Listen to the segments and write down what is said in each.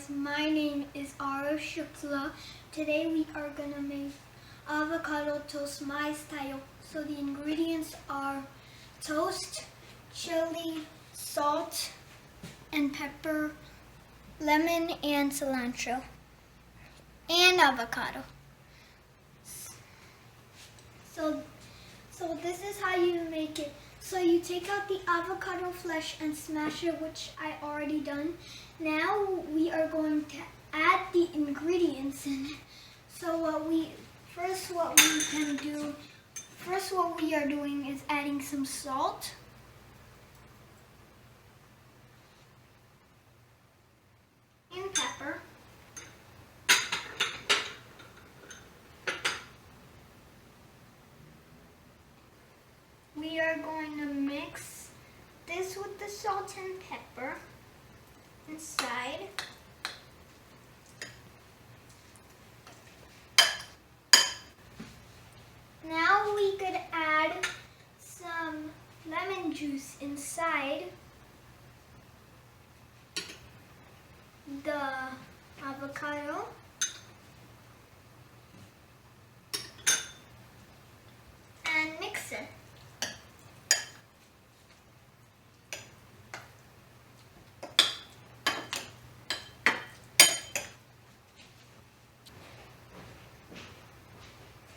guys, my name is Aarav. Today we are gonna make avocado toast my style. So the ingredients are toast, chili, salt, and pepper, lemon and cilantro, and avocado. So this is how you make it. So you take out the avocado flesh and smash it, which I already done. Now we are going to add the ingredients in it. So what we are doing is adding some salt, and pepper, we are going to mix this with the salt and pepper inside. Now we could add some lemon juice inside the avocado. And mix it.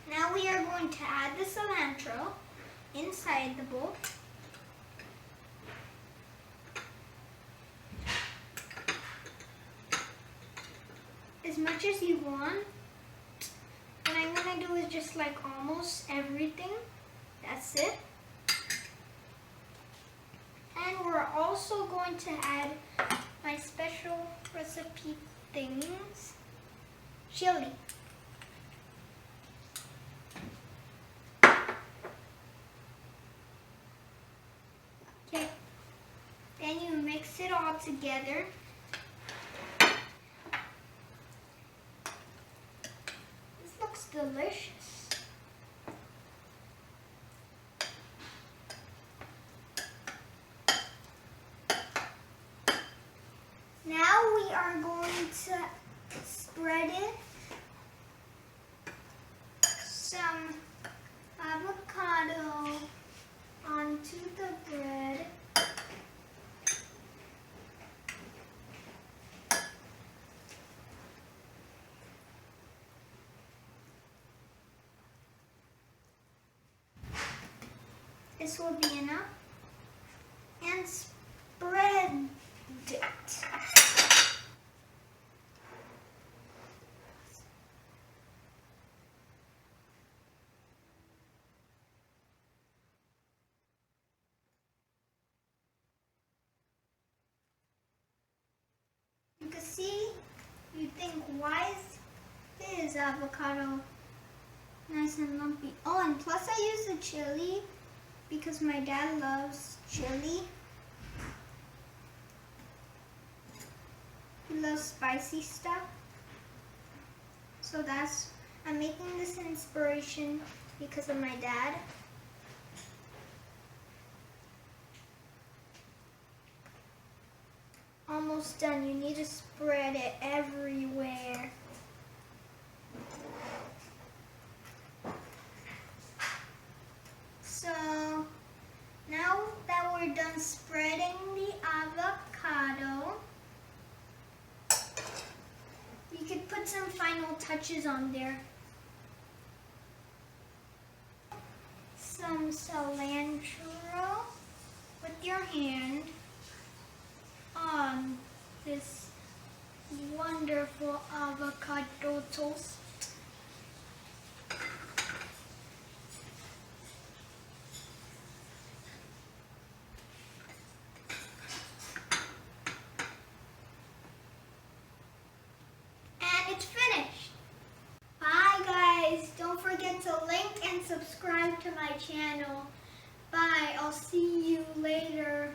Now we are going to add the cilantro inside the bowl. As much as you want. What I'm going to do is just like almost everything. That's it. And we're also going to add my special recipe things, chili. Okay, then you mix it all together. This looks delicious. Now we are going to spread it some avocado onto the bread. This will be enough. And spread it. You can see, you think, why is avocado nice and lumpy? Oh, and plus I use the chili because my dad loves chili. He loves spicy stuff. So I'm making this inspiration because of my dad. Almost done. You need to spread it everywhere. So now that we're done spreading the avocado, you could put some final touches on there. Some cilantro with your hand on this wonderful avocado toast. And it's finished. Bye guys. Don't forget to link and subscribe to my channel. Bye. I'll see you later.